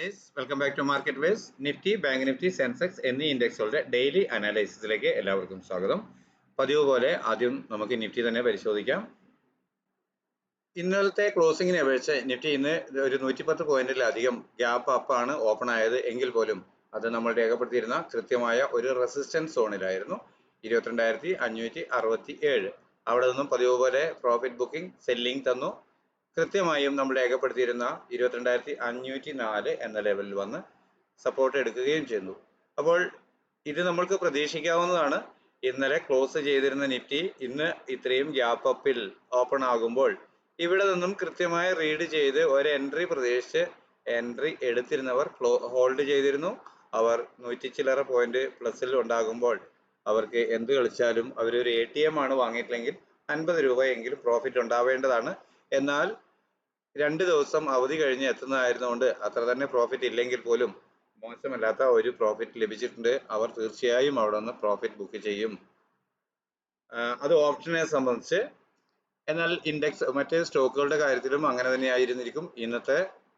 Please welcome back to Market Ways. Nifty, bank Nifty, Sensex എന്നീ ഇൻഡെക്സുകളുടെ daily അനാലിസിസിലേക്ക് എല്ലാവർക്കും സ്വാഗതം. പതിവ് പോലെ ആദ്യം നമുക്ക് നിഫ്റ്റി തന്നെ പരിശോധിക്കാം. ഇന്നലത്തെ ക്ലോസിംഗിനെ അപേക്ഷിച്ച് നിഫ്റ്റി ഇന്ന് ഒരു 110 പോയിന്റിലധികം ഗ്യാപ്പ് അപ്പാണ് ഓപ്പൺ ആയത് എങ്കിൽ പോലും അത് നമ്മൾ രേഖപ്പെടുത്തിയിരുന്ന കൃത്യമായ ഒരു റെസിസ്റ്റൻസ് സോണിലായിരുന്നു 22,567. അവിടെ നിന്നും പതിവ് പോലെ പ്രോഫിറ്റ് ബുക്കിംഗ് സെല്ലിംഗ് തന്നു. കൃത്യമായും നമ്മൾ രേഖപ്പെടുത്തിയിരുന്ന 22,504 എന്ന ലെവലിൽ വന്ന് സപ്പോർട്ട് എടുക്കുകയും ചെയ്തു. അപ്പോൾ ഇത് നമ്മൾക്ക് പ്രതീക്ഷിക്കാവുന്നതാണ്. ഇന്നലെ ക്ലോസ് ചെയ്തിരുന്ന നിഫ്റ്റി ഇന്ന് ഇത്രയും ഗ്യാപ്പ് അപ്പിൽ ഓപ്പൺ ആകുമ്പോൾ ഇവിടെ നിന്നും കൃത്യമായി റീഡ് ചെയ്ത് ഒരു എൻട്രി പ്രതീക്ഷിച്ച് എൻട്രി എടുത്തിരുന്നവർ ഹോൾഡ് ചെയ്തിരുന്നു. അവർ 100 ചില്ലറ പോയിന്റ് പ്ലസിൽ ഉണ്ടാകുമ്പോൾ അവർക്ക് എന്ത് കളിച്ചാലും അവരൊരു ATM ആണ് വാങ്ങിയിട്ടില്ലെങ്കിൽ 50 രൂപയെങ്കിലും പ്രോഫിറ്റ് ഉണ്ടാവേണ്ടതാണ്. എന്നാൽ 2 ദിവസം അവധി കഴിഞ്ഞ് എത്തുന്നതായിരുന്നുകൊണ്ട് അത്ര തന്നെ പ്രോഫിറ്റ് ഇല്ലെങ്കിൽ പോലും മോശമല്ലാത്ത ഒരു പ്രോഫിറ്റ് ലഭിച്ചിട്ടുണ്ട്. അവർ തീർച്ചയായും അവിടെ നിന്ന് പ്രോഫിറ്റ് ബുക്ക് ചെയ്യും. അത് ഓപ്ഷനെ സംബന്ധിച്ച്. എന്നാൽ ഇൻഡെക്സ് മറ്റ് സ്റ്റോക്കുകളുടെ കാര്യത്തിലും അങ്ങനെ തന്നെ ആയിരുന്നിരിക്കും.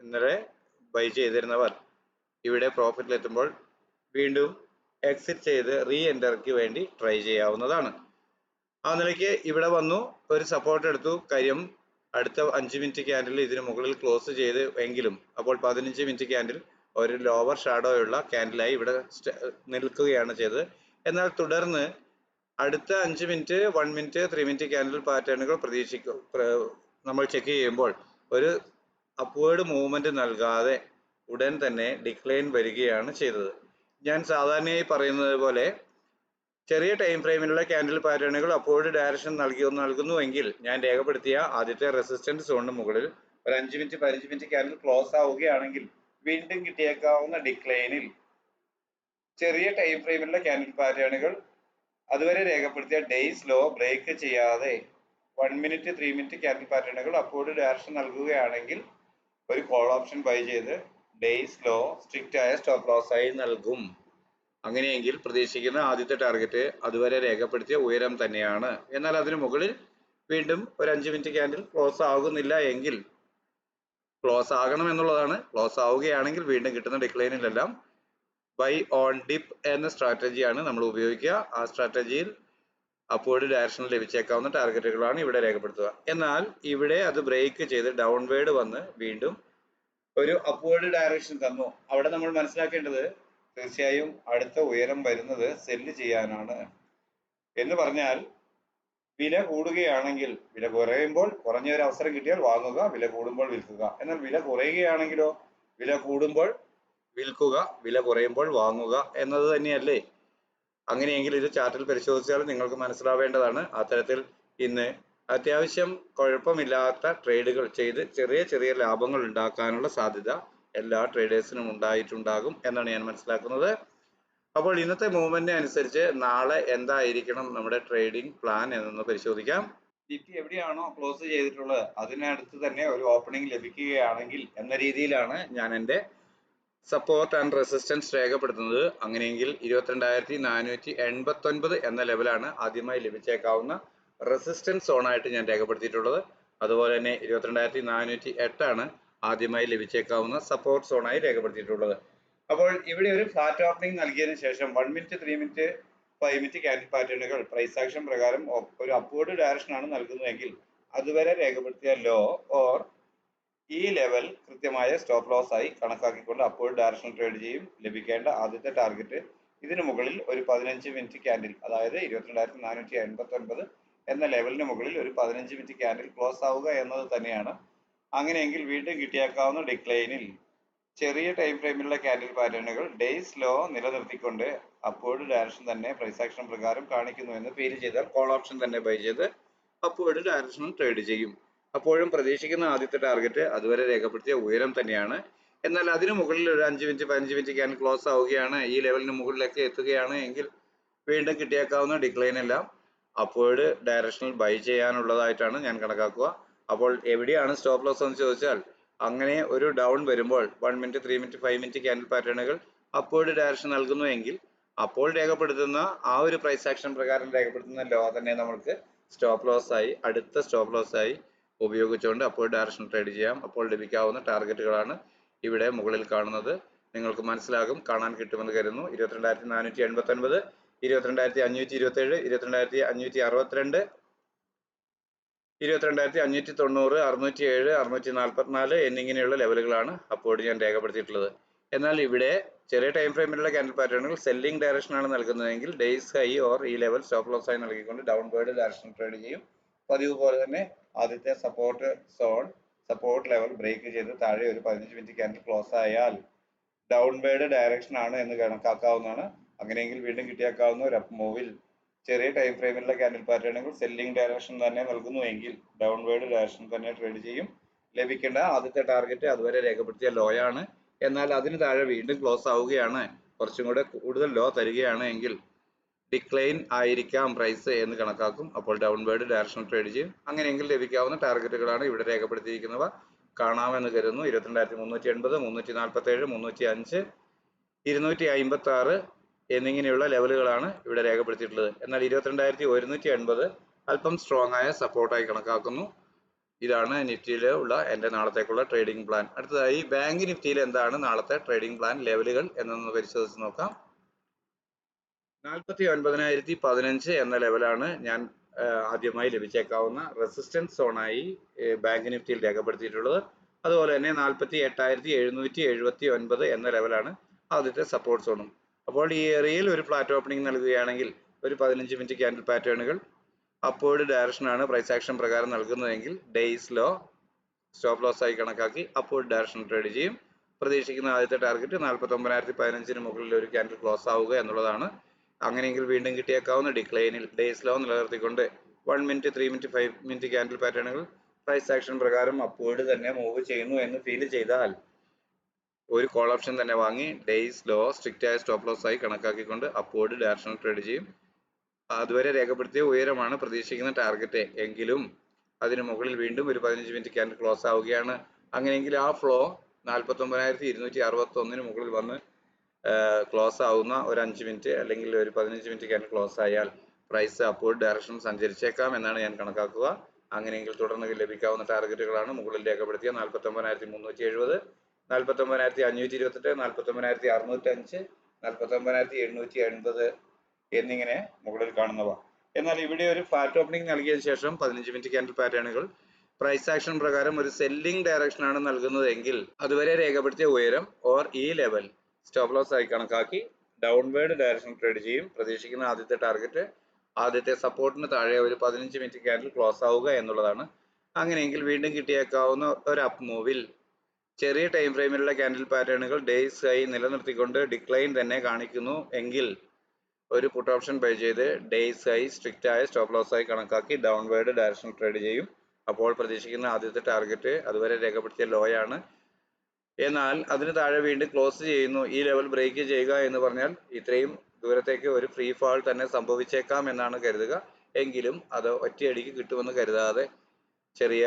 ഇന്നലെ ബൈ ചെയ്തിരുന്നവർ ഇവിടെ പ്രോഫിറ്റിലെത്തുമ്പോൾ വീണ്ടും എക്സിറ്റ് ചെയ്ത് റീ എൻട്രിക്ക് വേണ്ടി ട്രൈ ചെയ്യാവുന്നതാണ്. ആ നിലയ്ക്ക് ഇവിടെ വന്നു ഒരു സപ്പോർട്ട് എടുത്തു. കാര്യം അടുത്ത 5 മിനിറ്റ് ക്യാൻഡിൽ ഇതിന് മുകളിൽ ക്ലോസ് ചെയ്ത് എങ്കിലും അപ്പോൾ 15 മിനിറ്റ് ക്യാൻഡിൽ ഒരു ലോവർ ഷാഡോ ഉള്ള ക്യാൻഡിലായി ഇവിടെ നിൽക്കുകയാണ് ചെയ്തത്. എന്നാൽ തുടർന്ന് അടുത്ത 5 മിനിറ്റ് 1 മിനിറ്റ് 3 മിനിറ്റ് ക്യാൻഡിൽ പാറ്റേണുകൾ നമ്മൾ ചെക്ക് ചെയ്യുമ്പോൾ ഒരു അപ്വേർഡ് മൂവ്മെന്റ് നൽകാതെ ഉടൻ തന്നെ ഡിക്ലൈൻ വരികയാണ് ചെയ്തത്. ഞാൻ സാധാരണയായി പറയുന്നത് പോലെ ചെറിയ ടൈം ഫ്രെയിമിലുള്ള ക്യാൻഡിൽ പാറ്റേണുകൾ അപ്വേർഡ് ഡയറക്ഷൻ നൽകുന്നുവെങ്കിൽ ഞാൻ രേഖപ്പെടുത്തിയ ആദ്യത്തെ റെസിസ്റ്റൻസ് സോണിന് മുകളിൽ ഒരു 5 മിനിറ്റ് 15 മിനിറ്റ് ക്യാൻഡിൽ ക്ലോസ് ആവുകയാണെങ്കിൽ വീണ്ടും കിട്ടിയേക്കാവുന്ന ഡിക്ലൈനിൽ ചെറിയ ടൈം ഫ്രെയിമിലുള്ള ക്യാൻഡിൽ പാറ്റേണുകൾ അതുവരെ രേഖപ്പെടുത്തിയ ഡേയ്സ് ലോ ബ്രേക്ക് ചെയ്യാതെ 1 മിനിറ്റ് 3 മിനിറ്റ് ക്യാൻഡിൽ പാറ്റേണുകൾ അപ്വേർഡ് ഡയറക്ഷൻ നൽകുകയാണെങ്കിൽ ഒരു കോൾ ഓപ്ഷൻ ബൈ ചെയ്ത് ഡേയ്സ് ലോ സ്ട്രിക്റ്റ് ആയ സ്റ്റോപ്പ് ലോസ് ആയി നൽകും. അങ്ങനെയെങ്കിൽ പ്രതീക്ഷിക്കുന്ന ആദ്യത്തെ ടാർഗറ്റ് അതുവരെ രേഖപ്പെടുത്തിയ ഉയരം തന്നെയാണ്. എന്നാൽ അതിനു മുകളിൽ വീണ്ടും ഒരു 5 മിനിറ്റ് ക്യാൻഡിൽ ക്ലോസ് ആകുന്നില്ല എങ്കിൽ ക്ലോസ് ആകണം എന്നുള്ളതാണ്. ക്ലോസ് ആവുകയാണെങ്കിൽ വീണ്ടും കിട്ടുന്ന ഡിക്ലൈനിലെല്ലാം ബൈ ഓൺ ഡിപ്പ് എന്ന സ്ട്രാറ്റജിയാണ് നമ്മൾ ഉപയോഗിക്കുക. ആ സ്ട്രാറ്റജിയിൽ അപ്വേർഡ് ഡയറക്ഷൻ ലഭിച്ചേക്കാവുന്ന ടാർഗറ്റുകളാണ് ഇവിടെ രേഖപ്പെടുത്തുക. എന്നാൽ ഇവിടെ അത് ബ്രേക്ക് ചെയ്ത് ഡൗൺവേർഡ് വന്ന് വീണ്ടും ഒരു അപ്വേർഡ് ഡയറക്ഷൻ തന്നു. അവിടെ നമ്മൾ മനസ്സിലാക്കേണ്ടത് തീർച്ചയായും അടുത്ത ഉയരം വരുന്നത് സെല്ല് ചെയ്യാനാണ്. എന്ന് പറഞ്ഞാൽ വില കൂടുകയാണെങ്കിൽ വില കുറയുമ്പോൾ കുറഞ്ഞ ഒരു അവസരം കിട്ടിയാൽ വാങ്ങുക, വില കൂടുമ്പോൾ വിൽക്കുക. എന്നാൽ വില കുറയുകയാണെങ്കിലോ വില കൂടുമ്പോൾ വിൽക്കുക, വില കുറയുമ്പോൾ വാങ്ങുക എന്നത് തന്നെയല്ലേ. അങ്ങനെയെങ്കിൽ ഇത് ചാർട്ടിൽ പരിശോധിച്ചാൽ നിങ്ങൾക്ക് മനസ്സിലാവേണ്ടതാണ്. അത്തരത്തിൽ ഇന്ന് അത്യാവശ്യം കുഴപ്പമില്ലാത്ത ട്രേഡുകൾ ചെയ്ത് ചെറിയ ചെറിയ ലാഭങ്ങൾ ഉണ്ടാക്കാനുള്ള സാധ്യത എല്ലാ ട്രേഡേഴ്സിനും ഉണ്ടായിട്ടുണ്ടാകും എന്നാണ് ഞാൻ മനസ്സിലാക്കുന്നത്. അപ്പോൾ ഇന്നത്തെ മൂവ്മെന്റ് അനുസരിച്ച് നാളെ എന്തായിരിക്കണം നമ്മുടെ ട്രേഡിംഗ് പ്ലാൻ എന്നൊന്ന് പരിശോധിക്കാം. നിഫ്റ്റി എവിടെയാണോ ക്ലോസ് ചെയ്തിട്ടുള്ളത് അതിനടുത്ത് തന്നെ ഒരു ഓപ്പണിംഗ് ലഭിക്കുകയാണെങ്കിൽ എന്ന രീതിയിലാണ് ഞാൻ എൻ്റെ സപ്പോർട്ട് ആൻഡ് റെസിസ്റ്റൻസ് രേഖപ്പെടുത്തുന്നത്. അങ്ങനെയെങ്കിൽ 22,489 എന്ന ലെവലാണ് ആദ്യമായി ലഭിച്ചേക്കാവുന്ന റെസിസ്റ്റൻസ് സോണായിട്ട് ഞാൻ രേഖപ്പെടുത്തിയിട്ടുള്ളത്. അതുപോലെ തന്നെ 22,408 ആണ് ആദ്യമായി ലഭിച്ചേക്കാവുന്ന സപ്പോർട്ട് സോണായി രേഖപ്പെടുത്തിയിട്ടുള്ളത്. അപ്പോൾ ഇവിടെ ഒരു ഫ്ലാറ്റ് ഓപ്പണിംഗ് നൽകിയതിനു ശേഷം 1 മിനിറ്റ് 3 മിനിറ്റ് 5 മിനിറ്റ് ക്യാൻഡിൽ പാറ്റേണുകൾ പ്രൈസ് ആക്ഷൻ പ്രകാരം ഒരു അപ്വേർഡ് ഡയറക്ഷൻ ആണ് നൽകുന്നതെങ്കിൽ അതുവരെ രേഖപ്പെടുത്തിയ ലോ ഓർ ഈ ലെവൽ കൃത്യമായ സ്റ്റോപ്പ് ലോസ് ആയി കണക്കാക്കിക്കൊണ്ട് അപ്വേർഡ് ഡയറക്ഷൻ ട്രേഡ് ചെയ്യും. ലഭിക്കേണ്ട ആദ്യത്തെ ടാർഗറ്റ് ഇതിനു മുകളിൽ ഒരു 15 മിനിറ്റ് ക്യാൻഡിൽ, അതായത് 22,489 എന്ന ലെവലിന് മുകളിൽ ഒരു 15 മിനിറ്റ് ക്യാൻഡിൽ ക്ലോസ് ആവുക എന്നത് തന്നെയാണ്. അങ്ങനെയെങ്കിൽ വീണ്ടും കിട്ടിയേക്കാവുന്ന ഡിക്ലൈനിൽ ചെറിയ ടൈം ഫ്രെയിമിലുള്ള ക്യാൻഡിൽ പാറ്റേണുകൾ ഡേയ്സ് ലോ നിലനിർത്തിക്കൊണ്ട് അപ്വേർഡ് ഡയറക്ഷൻ തന്നെ പ്രൈസ് ആക്ഷൻ പ്രകാരം കാണിക്കുന്നു എന്ന് ഫീൽ ചെയ്താൽ കോൾ ഓപ്ഷൻ തന്നെ ബൈ ചെയ്ത് അപ്വേർഡ് ഡയറക്ഷൻ ട്രേഡ് ചെയ്യും. അപ്പോഴും പ്രതീക്ഷിക്കുന്ന ആദ്യത്തെ ടാർഗറ്റ് അതുവരെ രേഖപ്പെടുത്തിയ ഉയരം തന്നെയാണ്. എന്നാൽ അതിനു മുകളിൽ ഒരു 5 മിനിറ്റ് 15 മിനിറ്റ് ക്യാൻഡിൽ ക്ലോസ് ആവുകയാണ്, ഈ ലെവലിന് മുകളിലേക്ക് എത്തുകയാണ് എങ്കിൽ വീണ്ടും കിട്ടിയേക്കാവുന്ന ഡിക്ലൈൻ എല്ലാം അപ്വേർഡ് ഡയറക്ഷനിൽ ബൈ ചെയ്യാനുള്ളതായിട്ടാണ് ഞാൻ കണക്കാക്കുക. അപ്പോൾ എവിടെയാണ് സ്റ്റോപ്പ് ലോസ് എന്ന് ചോദിച്ചാൽ അങ്ങനെ ഒരു ഡൗൺ വരുമ്പോൾ 1 മിനിറ്റ് 3 മിനിറ്റ് 5 മിനിറ്റ് ക്യാൻഡിൽ പാറ്റേണുകൾ അപ്വേർഡ് ഡയറക്ഷൻ നൽകുന്നു എങ്കിൽ അപ്പോൾ രേഖപ്പെടുത്തുന്ന ആ ഒരു പ്രൈസ് ആക്ഷൻ പ്രകാരം രേഖപ്പെടുത്തുന്ന ലോ തന്നെ നമ്മൾക്ക് സ്റ്റോപ്പ് ലോസ് ആയി അടുത്ത സ്റ്റോപ്പ് ലോസ് ആയി ഉപയോഗിച്ചുകൊണ്ട് അപ്വേർഡ് ഡയറക്ഷൻ ട്രേഡ് ചെയ്യാം. അപ്പോൾ ലഭിക്കാവുന്ന ടാർഗറ്റുകളാണ് ഇവിടെ മുകളിൽ കാണുന്നത്. നിങ്ങൾക്ക് മനസ്സിലാകും, കാണാൻ കിട്ടുമെന്ന് കരുതുന്നു. 22,489, 22,527, 22,562, 22,590, 607, 644 എന്നിങ്ങനെയുള്ള ലെവലുകളാണ് അപ്പോഴും ഞാൻ രേഖപ്പെടുത്തിയിട്ടുള്ളത്. എന്നാൽ ഇവിടെ ചെറിയ ടൈം ഫ്രെയിമിലുള്ള ക്യാൻഡിൽ പാറ്റേണുകൾ സെല്ലിംഗ് ഡയറക്ഷൻ ആണ് നൽകുന്നതെങ്കിൽ ഡേയ്സ് ഹൈ ഓർ ഈ ലെവൽ സ്റ്റോപ്പ് ലോസ് ആയി നൽകിക്കൊണ്ട് ഡൗൺവേർഡ് ഡയറക്ഷൻ ട്രേഡ് ചെയ്യും. പതിവ് പോലെ തന്നെ ആദ്യത്തെ സപ്പോർട്ട് ലെവൽ ബ്രേക്ക് ചെയ്ത് താഴെ ഒരു 15 മിനിറ്റ് ക്യാൻഡിൽ ക്ലോസ് ആയാൽ ഡൗൺവേർഡ് ഡയറക്ഷൻ ആണ് എന്ന് കണക്കാക്കാവുന്നതാണ്. അങ്ങനെയെങ്കിൽ വീണ്ടും കിട്ടിയേക്കാവുന്ന ഒരു അപ്പ് മൂവിൽ ചെറിയ ടൈം ഫ്രെയിമിലുള്ള ക്യാൻഡിൽ പാറ്റേണുകൾ സെല്ലിംഗ് ഡയറക്ഷൻ തന്നെ നൽകുന്നുവെങ്കിൽ ഡൗൺവേർഡ് ഡയറക്ഷൻ തന്നെ ട്രേഡ് ചെയ്യും. ലഭിക്കേണ്ട ആദ്യത്തെ ടാർഗറ്റ് അതുവരെ രേഖപ്പെടുത്തിയ ലോ ആണ്. എന്നാൽ അതിന് താഴെ വീണ്ടും ക്ലോസ് ആവുകയാണ്, കുറച്ചും കൂടെ കൂടുതൽ ലോ തരികയാണ് എങ്കിൽ ഡിക്ലൈൻ ആയിരിക്കാം പ്രൈസ് എന്ന് കണക്കാക്കും. അപ്പോൾ ഡൗൺവേർഡ് ഡയറക്ഷൻ ട്രേഡ് ചെയ്യും. അങ്ങനെയെങ്കിൽ ലഭിക്കാവുന്ന ടാർഗറ്റുകളാണ് ഇവിടെ രേഖപ്പെടുത്തിയിരിക്കുന്നവ. കാണാമെന്ന് കരുതുന്നു. 22,380, 347, 305, 256 എന്നിങ്ങനെയുള്ള ലെവലുകളാണ് ഇവിടെ രേഖപ്പെടുത്തിയിട്ടുള്ളത്. എന്നാൽ 22,180 അല്പം സ്ട്രോങ് ആയ സപ്പോർട്ടായി കണക്കാക്കുന്നു. ഇതാണ് നിഫ്റ്റിയിലുള്ള എൻ്റെ നാളത്തേക്കുള്ള ട്രേഡിംഗ് പ്ലാൻ. അടുത്തതായി ബാങ്ക് നിഫ്റ്റിയിൽ എന്താണ് നാളത്തെ ട്രേഡിംഗ് പ്ലാൻ ലെവലുകൾ എന്നൊന്ന് പരിശോധിച്ച് നോക്കാം. 49,015 എന്ന ലെവലാണ് ഞാൻ ആദ്യമായി ലഭിച്ചേക്കാവുന്ന റെസിസ്റ്റൻസ് സോണായി ബാങ്ക് നിഫ്റ്റിയിൽ രേഖപ്പെടുത്തിയിട്ടുള്ളത്. അതുപോലെ തന്നെ 48,779 എന്ന ലെവലാണ് ആദ്യത്തെ സപ്പോർട്ട് സോണും. അപ്പോൾ ഈ ഏരിയയിൽ ഒരു ഫ്ലാറ്റ് ഓപ്പണിംഗ് നൽകുകയാണെങ്കിൽ ഒരു 15 മിനിറ്റ് ക്യാൻഡിൽ പാറ്റേണുകൾ അപ്വേർഡ് ഡയറക്ഷൻ ആണ് പ്രൈസ് ആക്ഷൻ പ്രകാരം നൽകുന്നതെങ്കിൽ ഡേയ്സ് ലോ സ്റ്റോപ്പ് ലോസ് ആയി കണക്കാക്കി അപ്വേർഡ് ഡയറക്ഷൻ ട്രേഡ് ചെയ്യും. പ്രതീക്ഷിക്കുന്ന ആദ്യത്തെ ടാർഗറ്റ് 49,015 മുകളിൽ ഒരു ക്യാൻഡിൽ ക്ലോസ് ആവുക എന്നുള്ളതാണ്. അങ്ങനെയെങ്കിൽ വീണ്ടും കിട്ടിയേക്കാവുന്ന ഡിക്ലൈനിൽ ഡേയ്സ് ലോ നിലനിർത്തിക്കൊണ്ട് 1 മിനിറ്റ്, 3 മിനിറ്റ്, 5 മിനിറ്റ് ക്യാൻഡിൽ പാറ്റേണുകൾ പ്രൈസ് ആക്ഷൻ പ്രകാരം അപ്വേർഡ് തന്നെ മൂവ് ചെയ്യുന്നു എന്ന് ഫീൽ ചെയ്താൽ ഒരു കോൾ ഓപ്ഷൻ തന്നെ വാങ്ങി ഡേയ്സ് ലോ സ്ട്രിക്റ്റ് ആയ സ്റ്റോപ്പ് ലോസ് ആയി കണക്കാക്കിക്കൊണ്ട് അപ്വേർഡ് ഡയറക്ഷൻ ട്രേഡ് ചെയ്യും. അതുവരെ രേഖപ്പെടുത്തിയ ഉയരമാണ് പ്രതീക്ഷിക്കുന്ന ടാർഗറ്റ് എങ്കിലും അതിന് മുകളിൽ വീണ്ടും ഒരു 15 മിനിറ്റ് ക്യാൻഡിൽ ക്ലോസ് ആവുകയാണ്. അങ്ങനെയെങ്കിൽ ആ ഫ്ലോ 49,261 മുകളിൽ വന്ന് ക്ലോസ് ആവുന്ന ഒരു 5 മിനിറ്റ് അല്ലെങ്കിൽ ഒരു 15 മിനിറ്റ് ക്യാൻഡിൽ ക്ലോസ് ആയാൽ പ്രൈസ് അപ്വേർഡ് ഡയറക്ഷൻ സഞ്ചരിച്ചേക്കാം എന്നാണ് ഞാൻ കണക്കാക്കുക. അങ്ങനെയെങ്കിൽ തുടർന്ന് ലഭിക്കാവുന്ന ടാർഗറ്റുകളാണ് മുകളിൽ രേഖപ്പെടുത്തിയ 49,370, 49,528, 49,605, 49,780 എന്നിങ്ങനെ മുകളിൽ കാണുന്നവ. എന്നാൽ ഇവിടെ ഒരു ഫ്ലാറ്റ് ഓപ്പണിംഗ് നൽകിയതിനു ശേഷം 15 മിനിറ്റ് ക്യാൻഡിൽ പാറ്റേണുകൾ പ്രൈസ് ആക്ഷൻ പ്രകാരം ഒരു സെല്ലിംഗ് ഡയറക്ഷൻ ആണ് നൽകുന്നതെങ്കിൽ അതുവരെ രേഖപ്പെടുത്തിയ ഉയരം ഓർ ഈ ലെവൽ സ്റ്റോപ്പ് ലോസ് ആയി കണക്കാക്കി ഡൗൺവേർഡ് ഡയറക്ഷൻ ട്രേഡ് ചെയ്യും. പ്രതീക്ഷിക്കുന്ന ആദ്യത്തെ ടാർഗറ്റ് ആദ്യത്തെ സപ്പോർട്ടിന് താഴെ ഒരു 15 മിനിറ്റ് ക്യാൻഡിൽ ക്ലോസ് ആവുക എന്നുള്ളതാണ്. അങ്ങനെയെങ്കിൽ വീണ്ടും കിട്ടിയേക്കാവുന്ന ഒരു അപ്പ് മൂവിൽ ചെറിയ ടൈം ഫ്രെയിമിലുള്ള ക്യാൻഡിൽ പാറ്റേണുകൾ ഡേയ്സ് ഹൈ നിലനിർത്തിക്കൊണ്ട് ഡിക്ലൈൻ തന്നെ കാണിക്കുന്നു എങ്കിൽ ഒരു പുട്ട് ഓപ്ഷൻ ബൈ ചെയ്ത് ഡേയ്സ് ഹൈ സ്ട്രിക്റ്റ് ആയ സ്റ്റോപ്പ് ലോസ് ആയി കണക്കാക്കി ഡൗൺവേർഡ് ഡയറക്ഷൻ ട്രേഡ് ചെയ്യും. അപ്പോൾ പ്രതീക്ഷിക്കുന്ന ആദ്യത്തെ ടാർഗറ്റ് അതുവരെ രേഖപ്പെടുത്തിയ ലോ ആണ്. എന്നാൽ അതിന് താഴെ വീണ്ടും ക്ലോസ് ചെയ്യുന്നു, ഈ ലെവൽ ബ്രേക്ക് ചെയ്യുക എന്ന് പറഞ്ഞാൽ ഇത്രയും ദൂരത്തേക്ക് ഒരു ഫ്രീ ഫാൾ തന്നെ സംഭവിച്ചേക്കാം എന്നാണ് കരുതുക. എങ്കിലും അത് ഒറ്റയടിക്ക് കിട്ടുമെന്ന് കരുതാതെ ചെറിയ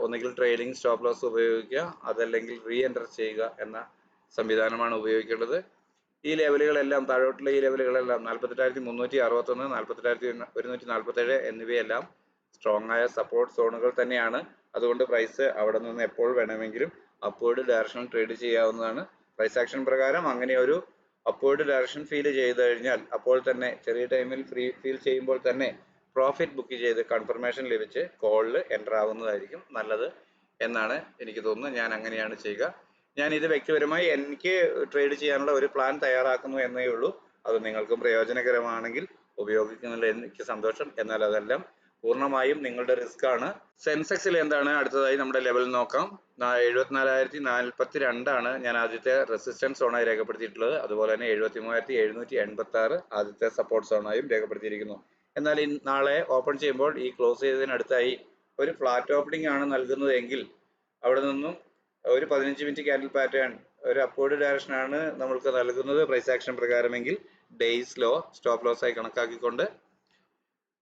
ഒന്നുകിൽ ട്രെയിലിംഗ് സ്റ്റോപ്പ് ലോസ് ഉപയോഗിക്കുക, അതല്ലെങ്കിൽ റീ എൻ്റർ ചെയ്യുക എന്ന സംവിധാനമാണ് ഉപയോഗിക്കേണ്ടത്. ഈ ലെവലുകളെല്ലാം താഴോട്ടുള്ള ഈ ലെവലുകളെല്ലാം 48,361, 48,147 എന്നിവയെല്ലാം സ്ട്രോങ് ആയ സപ്പോർട്ട് സോണുകൾ തന്നെയാണ്. അതുകൊണ്ട് പ്രൈസ് അവിടെ നിന്ന് എപ്പോൾ വേണമെങ്കിലും അപ്വേർഡ് ഡയറക്ഷൻ ട്രേഡ് ചെയ്യാവുന്നതാണ്. പ്രൈസ് ആക്ഷൻ പ്രകാരം അങ്ങനെ ഒരു അപ്വേർഡ് ഡയറക്ഷൻ ഫീൽ ചെയ്ത് കഴിഞ്ഞാൽ അപ്പോൾ തന്നെ ചെറിയ ടൈമിൽ ഫീൽ ചെയ്യുമ്പോൾ തന്നെ പ്രോഫിറ്റ് ബുക്ക് ചെയ്ത് കൺഫർമേഷൻ ലഭിച്ച് കോളിൽ എൻ്റർ ആവുന്നതായിരിക്കും നല്ലത് എന്നാണ് എനിക്ക് തോന്നുന്നത്. ഞാൻ അങ്ങനെയാണ് ചെയ്യുക. ഞാൻ ഇത് വ്യക്തിപരമായി എനിക്ക് ട്രേഡ് ചെയ്യാനുള്ള ഒരു പ്ലാൻ തയ്യാറാക്കുന്നു എന്നേ ഉള്ളൂ. അത് നിങ്ങൾക്കും പ്രയോജനകരമാണെങ്കിൽ ഉപയോഗിക്കുന്നതിൽ എനിക്ക് സന്തോഷം. എന്നാൽ അതെല്ലാം പൂർണ്ണമായും നിങ്ങളുടെ റിസ്ക് ആണ്. സെൻസെക്സിൽ എന്താണ് അടുത്തതായി നമ്മുടെ ലെവൽ നോക്കാം. 74,042 ആണ് ഞാൻ ആദ്യത്തെ റെസിസ്റ്റൻസ് സോണായി രേഖപ്പെടുത്തിയിട്ടുള്ളത്. അതുപോലെ തന്നെ 73,786 ആദ്യത്തെ സപ്പോർട്ട് സോണായും രേഖപ്പെടുത്തിയിരിക്കുന്നു. എന്നാൽ നാളെ ഓപ്പൺ ചെയ്യുമ്പോൾ ഈ ക്ലോസ് ചെയ്തതിനടുത്തായി ഒരു ഫ്ലാറ്റ് ഓപ്പണിംഗ് ആണ് നൽകുന്നത് എങ്കിൽ അവിടെ നിന്നും ഒരു 15 മിനിറ്റ് ക്യാൻഡിൽ പാറ്റേൺ ഒരു അപ്വേർഡ് ഡയറക്ഷൻ ആണ് നമ്മൾക്ക് നൽകുന്നത് പ്രൈസ് ആക്ഷൻ പ്രകാരമെങ്കിൽ ഡേയ്സ് ലോ സ്റ്റോപ്പ് ലോസ് ആയി കണക്കാക്കിക്കൊണ്ട്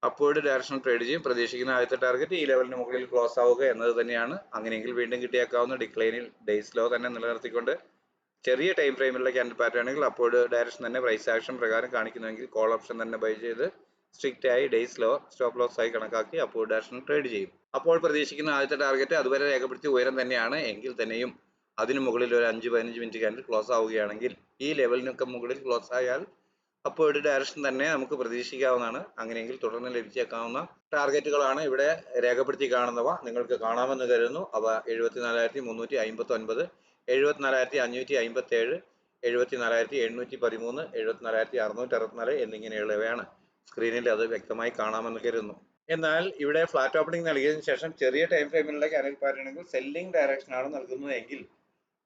അപ്വേർഡ് ഡയറക്ഷൻ ട്രേഡ് ചെയ്യും. പ്രതീക്ഷിക്കുന്ന ആദ്യത്തെ ടാർഗറ്റ് ഈ ലെവലിന് മുകളിൽ ക്ലോസ് ആവുക എന്നത് തന്നെയാണ്. അങ്ങനെയെങ്കിൽ വീണ്ടും കിട്ടിയേക്കാവുന്ന ഡിക്ലൈനിൽ ഡേയ്സ് ലോ തന്നെ നിലനിർത്തിക്കൊണ്ട് ചെറിയ ടൈം ഫ്രെയിമിലുള്ള ക്യാൻഡിൽ പാറ്റേണുകൾ അപ്വേർഡ് ഡയറക്ഷൻ തന്നെ പ്രൈസ് ആക്ഷൻ പ്രകാരം കാണിക്കുന്നുവെങ്കിൽ കോൾ ഓപ്ഷൻ തന്നെ ബൈ ചെയ്ത് സ്ട്രിക്റ്റ് ആയി ഡേയ്സ് ലോ സ്റ്റോപ്പ് ലോസ് ആയി കണക്കാക്കി അപ്വേർഡ് ഡയറക്ഷൻ ട്രേഡ് ചെയ്യും. അപ്പോൾ പ്രതീക്ഷിക്കുന്ന ആദ്യത്തെ ടാർഗറ്റ് അതുവരെ രേഖപ്പെടുത്തിയ ഉയരം തന്നെയാണ് എങ്കിൽ തന്നെയും അതിന് മുകളിൽ ഒരു 5-15 മിനിറ്റ് ക്യാൻഡിൽ ക്ലോസ് ആവുകയാണെങ്കിൽ ഈ ലെവലിനൊക്കെ മുകളിൽ ക്ലോസ് ആയാൽ അപ്പോൾ ഒരു ഡയറക്ഷൻ തന്നെ നമുക്ക് പ്രതീക്ഷിക്കാവുന്നതാണ്. അങ്ങനെയെങ്കിൽ തുടർന്ന് ലഭിച്ചേക്കാവുന്ന ടാർഗറ്റുകളാണ് ഇവിടെ രേഖപ്പെടുത്തി കാണുന്നവ. നിങ്ങൾക്ക് കാണാമെന്ന് കരുതുന്നു. അവ 74,359, 74,557, 74,813, 74,664 എന്നിങ്ങനെയുള്ളവയാണ്. സ്ക്രീനിൽ അത് വ്യക്തമായി കാണാമെന്ന് കരുതുന്നു. എന്നാൽ ഇവിടെ ഫ്ലാറ്റ് ഓപ്പണിംഗ് നൽകിയതിനു ശേഷം ചെറിയ ടൈം ഫ്രെയിമിലുള്ള ക്യാൻഡിൽ പാറ്റേണുകൾ സെല്ലിംഗ് ഡയറക്ഷൻ ആണ് നൽകുന്നതെങ്കിൽ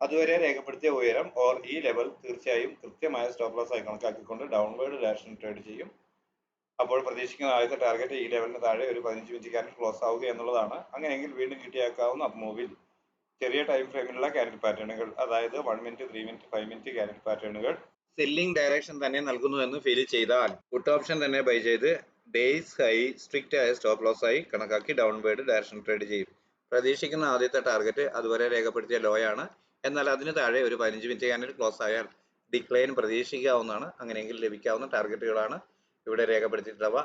അതുവരെ രേഖപ്പെടുത്തിയ ഉയരം ഓർ ഈ ലെവൽ തീർച്ചയായും കൃത്യമായ സ്റ്റോപ്പ് ലോസ് ആയി കണക്കാക്കിക്കൊണ്ട് ഡൗൺവേർഡ് ഡയറക്ഷൻ ട്രേഡ് ചെയ്യും. അപ്പോൾ പ്രതീക്ഷിക്കുന്ന ആദ്യത്തെ ടാർഗറ്റ് ഈ ലെവലിന് താഴെ ഒരു 15 മിനിറ്റ് ക്യാൻഡിൽ ക്ലോസ് ആവുക എന്നുള്ളതാണ്. അങ്ങനെയെങ്കിൽ വീണ്ടും കിട്ടിയേക്കാവുന്ന അപ്പ് മൂവിൽ ചെറിയ ടൈം ഫ്രെയിമിലുള്ള ക്യാൻഡിൽ പാറ്റേണുകൾ, അതായത് 1 മിനിറ്റ്, 3 മിനിറ്റ്, 5 മിനിറ്റ് ക്യാൻഡിൽ പാറ്റേണുകൾ സെല്ലിംഗ് ഡയറക്ഷൻ തന്നെ നൽകുന്നു എന്ന് ഫീൽ ചെയ്താൽ പുട്ട് ഓപ്ഷൻ തന്നെ ബൈ ചെയ്ത് ഡേയ്സ് ഹൈ സ്ട്രിക്റ്റ് ആയ സ്റ്റോപ്പ് ലോസ് ആയി കണക്കാക്കി ഡൗൺവേർഡ് ഡയറക്ഷൻ ട്രേഡ് ചെയ്യും. പ്രതീക്ഷിക്കുന്ന ആദ്യത്തെ ടാർഗറ്റ് അതുവരെ രേഖപ്പെടുത്തിയ ലോ ആണ്. എന്നാൽ അതിന് താഴെ ഒരു 15 മിനിറ്റ് ക്യാൻഡിൽ ക്ലോസ് ആയാൽ ഡിക്ലൈൻ പ്രതീക്ഷിക്കാവുന്നതാണ്. അങ്ങനെയെങ്കിൽ ലഭിക്കാവുന്ന ടാർഗറ്റുകളാണ് ഇവിടെ രേഖപ്പെടുത്തിയിട്ടുള്ളവ.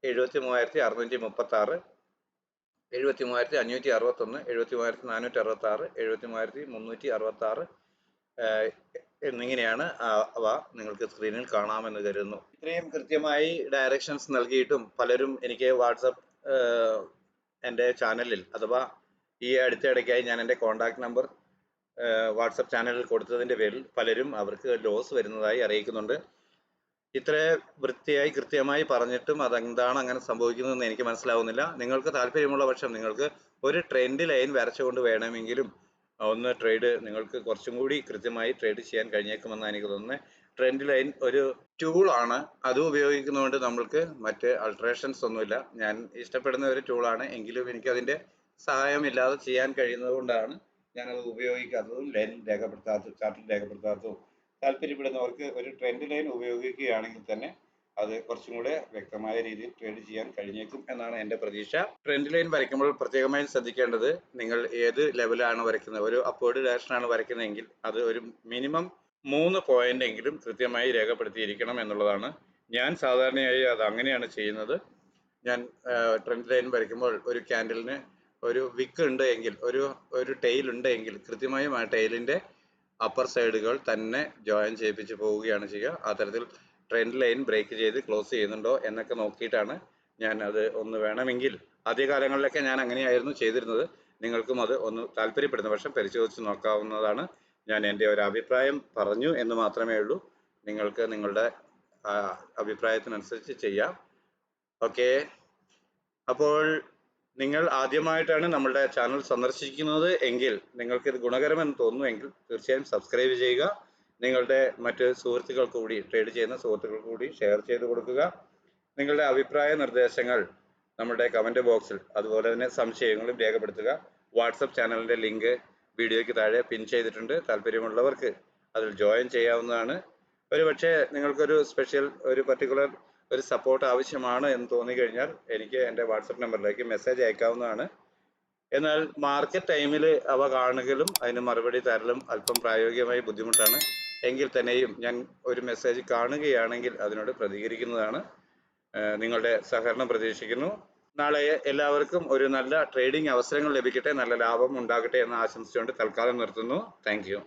73,636, 73,561, 73,466, 73,366 എന്നിങ്ങനെയാണ് അവ നിങ്ങൾക്ക് സ്ക്രീനിൽ കാണാമെന്ന് കരുതുന്നു. ഇത്രയും കൃത്യമായി ഡയറക്ഷൻസ് നൽകിയിട്ടും പലരും എനിക്ക് വാട്സപ്പ് എൻ്റെ ചാനലിൽ അഥവാ ഈ അടുത്തിടയ്ക്കായി ഞാൻ എൻ്റെ കോൺടാക്ട് നമ്പർ വാട്സപ്പ് ചാനലിൽ കൊടുത്തതിൻ്റെ പേരിൽ പലരും അവർക്ക് ലോസ് വരുന്നതായി അറിയിക്കുന്നുണ്ട്. ഇത്ര വൃത്തിയായി കൃത്യമായി പറഞ്ഞിട്ടും അതെന്താണ് അങ്ങനെ സംഭവിക്കുന്നതെന്ന് എനിക്ക് മനസ്സിലാവുന്നില്ല. നിങ്ങൾക്ക് താല്പര്യമുള്ള പക്ഷം നിങ്ങൾക്ക് ഒരു ട്രെൻഡ് ലൈൻ വരച്ചുകൊണ്ട് വേണമെങ്കിലും ഒന്ന് ട്രേഡ് നിങ്ങൾക്ക് കുറച്ചും കൂടി കൃത്യമായി ട്രേഡ് ചെയ്യാൻ കഴിഞ്ഞേക്കുമെന്നാണ് എനിക്ക് തോന്നുന്നത്. ട്രെൻഡ് ലൈൻ ഒരു ടൂളാണ്. അത് ഉപയോഗിക്കുന്നതുകൊണ്ട് നമ്മൾക്ക് മറ്റ് അൾട്രേഷൻസ് ഒന്നുമില്ല. ഞാൻ ഇഷ്ടപ്പെടുന്ന ഒരു ടൂളാണ്, എങ്കിലും എനിക്കതിൻ്റെ സഹായമില്ലാതെ ചെയ്യാൻ കഴിയുന്നത് കൊണ്ടാണ് ഞാനത് ഉപയോഗിക്കാത്തതും ലൈൻ രേഖപ്പെടുത്താത്തതും ചാർട്ടിൽ രേഖപ്പെടുത്താത്തതും. താല്പര്യപ്പെടുന്നവർക്ക് ഒരു ട്രെൻഡ് ലൈൻ ഉപയോഗിക്കുകയാണെങ്കിൽ തന്നെ അത് കുറച്ചും കൂടെ വ്യക്തമായ രീതിയിൽ ട്രേഡ് ചെയ്യാൻ കഴിഞ്ഞേക്കും എന്നാണ് എൻ്റെ പ്രതീക്ഷ. ട്രെൻഡ് ലൈൻ വരയ്ക്കുമ്പോൾ പ്രത്യേകമായി ശ്രദ്ധിക്കേണ്ടത്, നിങ്ങൾ ഏത് ലെവലാണ് വരയ്ക്കുന്നത്. ഒരു അപ്വേർഡ് ഡയറക്ഷനാണ് വരയ്ക്കുന്നതെങ്കിൽ അത് ഒരു മിനിമം 3 പോയിന്റ് എങ്കിലും കൃത്യമായി രേഖപ്പെടുത്തിയിരിക്കണം എന്നുള്ളതാണ്. ഞാൻ സാധാരണയായി അത് അങ്ങനെയാണ് ചെയ്യുന്നത്. ഞാൻ ട്രെൻഡ് ലൈൻ വരയ്ക്കുമ്പോൾ ഒരു ക്യാൻഡലിന് ഒരു വിക്ക് ഉണ്ട് എങ്കിൽ, ഒരു ടെയിൽ ഉണ്ട് എങ്കിൽ കൃത്യമായും ആ ടെയിലിൻ്റെ അപ്പർ സൈഡുകൾ തന്നെ ജോയിൻ ചെയ്യിപ്പിച്ച് പോവുകയാണ് ചെയ്യുക. ആ തരത്തിൽ ട്രെൻഡ് ലൈൻ ബ്രേക്ക് ചെയ്ത് ക്ലോസ് ചെയ്യുന്നുണ്ടോ എന്നൊക്കെ നോക്കിയിട്ടാണ് ഞാൻ അത് ഒന്ന് വേണമെങ്കിൽ ആദ്യകാലങ്ങളിലൊക്കെ ഞാൻ അങ്ങനെയായിരുന്നു ചെയ്തിരുന്നത്. നിങ്ങൾക്കും അത് ഒന്ന് താല്പര്യപ്പെടുന്ന പക്ഷം പരിശോധിച്ച് നോക്കാവുന്നതാണ്. ഞാൻ എൻ്റെ ഒരു അഭിപ്രായം പറഞ്ഞു എന്ന് മാത്രമേ ഉള്ളൂ. നിങ്ങൾക്ക് നിങ്ങളുടെ അഭിപ്രായത്തിനനുസരിച്ച് ചെയ്യാം. ഓക്കെ, അപ്പോൾ നിങ്ങൾ ആദ്യമായിട്ടാണ് നമ്മളുടെ ചാനൽ സന്ദർശിക്കുന്നത് എങ്കിൽ, നിങ്ങൾക്ക് ഇത് ഗുണകരമെന്ന് തോന്നുന്നുവെങ്കിൽ തീർച്ചയായും സബ്സ്ക്രൈബ് ചെയ്യുക. നിങ്ങളുടെ മറ്റ് സുഹൃത്തുക്കൾക്ക് കൂടി, ട്രേഡ് ചെയ്യുന്ന സുഹൃത്തുക്കൾക്ക് കൂടി ഷെയർ ചെയ്ത് കൊടുക്കുക. നിങ്ങളുടെ അഭിപ്രായ നിർദ്ദേശങ്ങൾ നമ്മുടെ കമൻറ്റ് ബോക്സിൽ, അതുപോലെ തന്നെ സംശയങ്ങളും രേഖപ്പെടുത്തുക. വാട്സപ്പ് ചാനലിൻ്റെ ലിങ്ക് വീഡിയോയ്ക്ക് താഴെ പിൻ ചെയ്തിട്ടുണ്ട്. താല്പര്യമുള്ളവർക്ക് അതിൽ ജോയിൻ ചെയ്യാവുന്നതാണ്. ഒരുപക്ഷെ നിങ്ങൾക്കൊരു സ്പെഷ്യൽ ഒരു പർട്ടിക്കുലർ ഒരു സപ്പോർട്ട് ആവശ്യമാണ് എന്ന് തോന്നിക്കഴിഞ്ഞാൽ എനിക്ക് എൻ്റെ വാട്സപ്പ് നമ്പറിലേക്ക് മെസ്സേജ് അയക്കാവുന്നതാണ്. എന്നാൽ മാർക്കറ്റ് ടൈമിൽ അവ കാണുകയും അതിന് മറുപടി തരലും അല്പം പ്രായോഗികമായി ബുദ്ധിമുട്ടാണ്. എങ്കിൽ തന്നെയും ഞാൻ ഒരു മെസ്സേജ് കാണുകയാണെങ്കിൽ അതിനോട് പ്രതികരിക്കുന്നതാണ്. നിങ്ങളുടെ സഹകരണം പ്രതീക്ഷിക്കുന്നു. നാളെ എല്ലാവർക്കും ഒരു നല്ല ട്രേഡിംഗ് അവസരങ്ങൾ ലഭിക്കട്ടെ, നല്ല ലാഭം ഉണ്ടാകട്ടെ എന്ന് ആശംസിച്ചുകൊണ്ട് തൽക്കാലം നിർത്തുന്നു. Thank you.